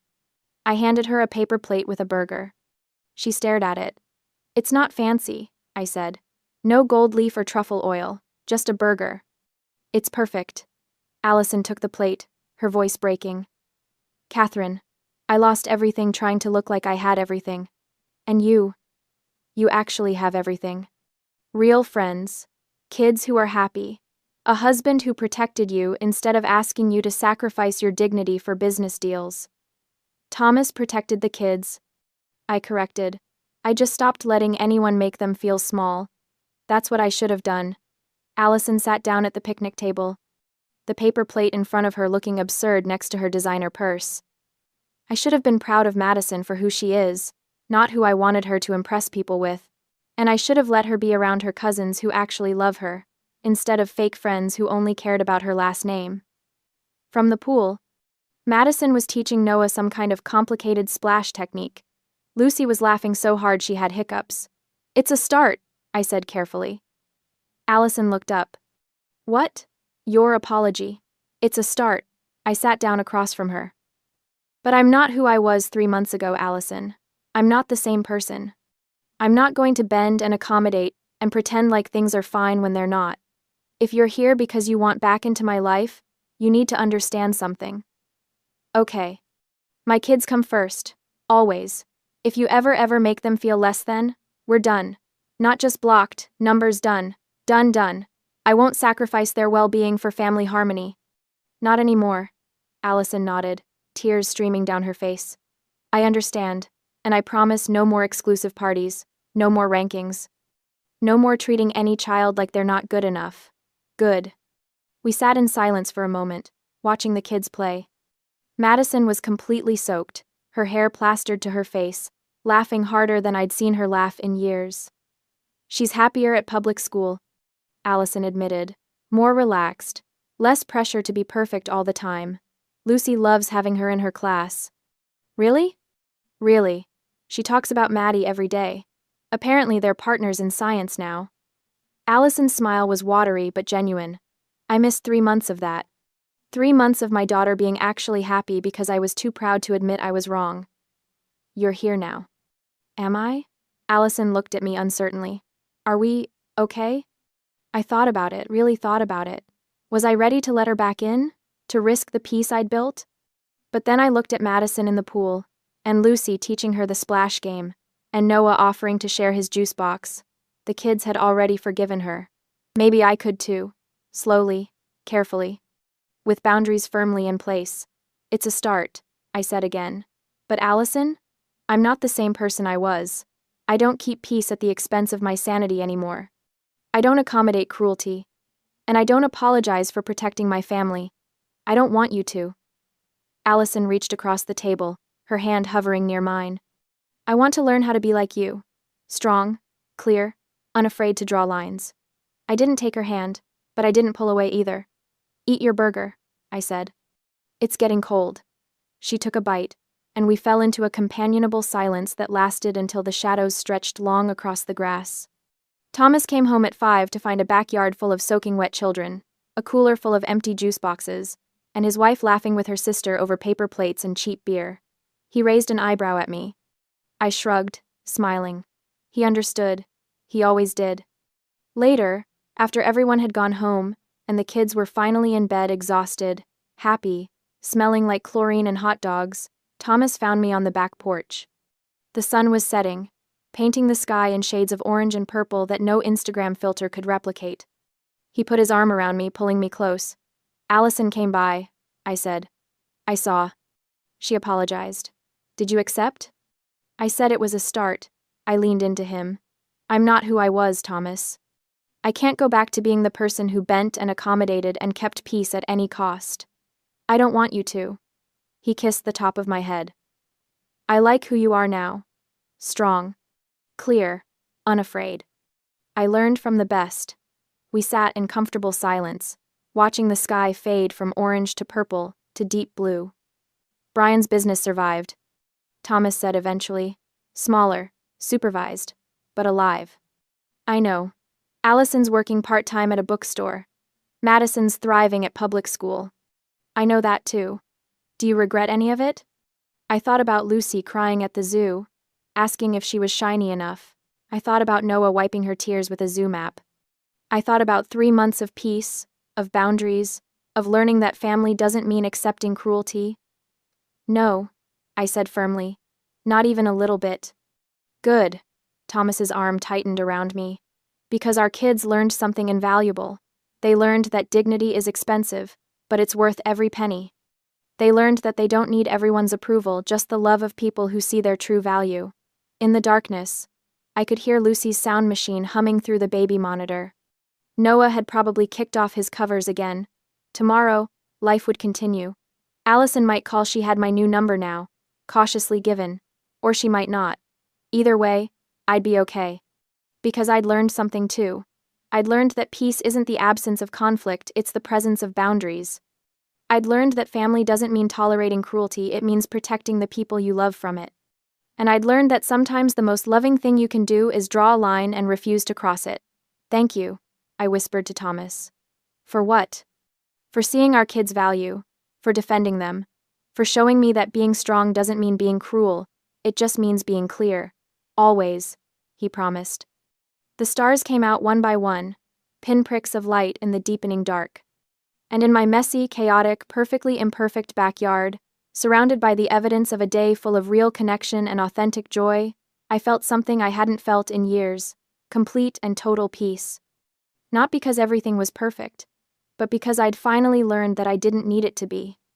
I handed her a paper plate with a burger. She stared at it. It's not fancy, I said. No gold leaf or truffle oil, just a burger. It's perfect. Allison took the plate, her voice breaking. Catherine, I lost everything trying to look like I had everything. And you actually have everything. Real friends, kids who are happy, a husband who protected you instead of asking you to sacrifice your dignity for business deals. Thomas protected the kids. I corrected. I just stopped letting anyone make them feel small. That's what I should have done. Allison sat down at the picnic table, the paper plate in front of her looking absurd next to her designer purse. I should have been proud of Madison for who she is, not who I wanted her to impress people with, and I should have let her be around her cousins who actually love her, instead of fake friends who only cared about her last name. From the pool, Madison was teaching Noah some kind of complicated splash technique. Lucy was laughing so hard she had hiccups. It's a start, I said carefully. Allison looked up. What? Your apology. It's a start. I sat down across from her. But I'm not who I was 3 months ago, Allison. I'm not the same person. I'm not going to bend and accommodate and pretend like things are fine when they're not. If you're here because you want back into my life, you need to understand something. Okay. My kids come first. Always. If you ever make them feel less than, we're done. Not just blocked, numbers done. Done. I won't sacrifice their well-being for family harmony. Not anymore. Allison nodded, tears streaming down her face. I understand, and I promise no more exclusive parties, no more rankings. No more treating any child like they're not good enough. Good. We sat in silence for a moment, watching the kids play. Madison was completely soaked, her hair plastered to her face, laughing harder than I'd seen her laugh in years. She's happier at public school, Allison admitted, more relaxed, less pressure to be perfect all the time. Lucy loves having her in her class. Really? Really. She talks about Maddie every day. Apparently they're partners in science now. Allison's smile was watery but genuine. I missed 3 months of that. 3 months of my daughter being actually happy because I was too proud to admit I was wrong. You're here now. Am I? Allison looked at me uncertainly. Are we okay? I thought about it, really thought about it. Was I ready to let her back in? To risk the peace I'd built? But then I looked at Madison in the pool, and Lucy teaching her the splash game, and Noah offering to share his juice box. The kids had already forgiven her. Maybe I could too. Slowly, carefully. With boundaries firmly in place. It's a start, I said again. But Allison? I'm not the same person I was. I don't keep peace at the expense of my sanity anymore. I don't accommodate cruelty. And I don't apologize for protecting my family. I don't want you to. Allison reached across the table, her hand hovering near mine. I want to learn how to be like you. Strong, clear, unafraid to draw lines. I didn't take her hand, but I didn't pull away either. Eat your burger, I said. It's getting cold. She took a bite, and we fell into a companionable silence that lasted until the shadows stretched long across the grass. Thomas came home at 5 to find a backyard full of soaking wet children, a cooler full of empty juice boxes, and his wife laughing with her sister over paper plates and cheap beer. He raised an eyebrow at me. I shrugged, smiling. He understood. He always did. Later, after everyone had gone home, and the kids were finally in bed exhausted, happy, smelling like chlorine and hot dogs, Thomas found me on the back porch. The sun was setting, painting the sky in shades of orange and purple that no Instagram filter could replicate. He put his arm around me, pulling me close. Allison came by, I said. I saw. She apologized. Did you accept? I said it was a start. I leaned into him. I'm not who I was, Thomas. I can't go back to being the person who bent and accommodated and kept peace at any cost. I don't want you to. He kissed the top of my head. I like who you are now. Strong. Clear. Unafraid. I learned from the best. We sat in comfortable silence, watching the sky fade from orange to purple to deep blue. Brian's business survived, Thomas said eventually. Smaller, supervised, but alive. I know. Allison's working part-time at a bookstore. Madison's thriving at public school. I know that too. Do you regret any of it? I thought about Lucy crying at the zoo, asking if she was shiny enough. I thought about Noah wiping her tears with a zoo map. I thought about 3 months of peace, of boundaries, of learning that family doesn't mean accepting cruelty. No, I said firmly. Not even a little bit. Good. Thomas's arm tightened around me. Because our kids learned something invaluable. They learned that dignity is expensive, but it's worth every penny. They learned that they don't need everyone's approval, just the love of people who see their true value. In the darkness, I could hear Lucy's sound machine humming through the baby monitor. Noah had probably kicked off his covers again. Tomorrow, life would continue. Allison might call she had my new number now, cautiously given. Or she might not. Either way, I'd be okay. Because I'd learned something too. I'd learned that peace isn't the absence of conflict, it's the presence of boundaries. I'd learned that family doesn't mean tolerating cruelty, it means protecting the people you love from it. And I'd learned that sometimes the most loving thing you can do is draw a line and refuse to cross it. Thank you, I whispered to Thomas. For what? For seeing our kids' value, for defending them, for showing me that being strong doesn't mean being cruel, it just means being clear. Always, he promised. The stars came out one by one, pinpricks of light in the deepening dark. And in my messy, chaotic, perfectly imperfect backyard, surrounded by the evidence of a day full of real connection and authentic joy, I felt something I hadn't felt in years, complete and total peace. Not because everything was perfect, but because I'd finally learned that I didn't need it to be.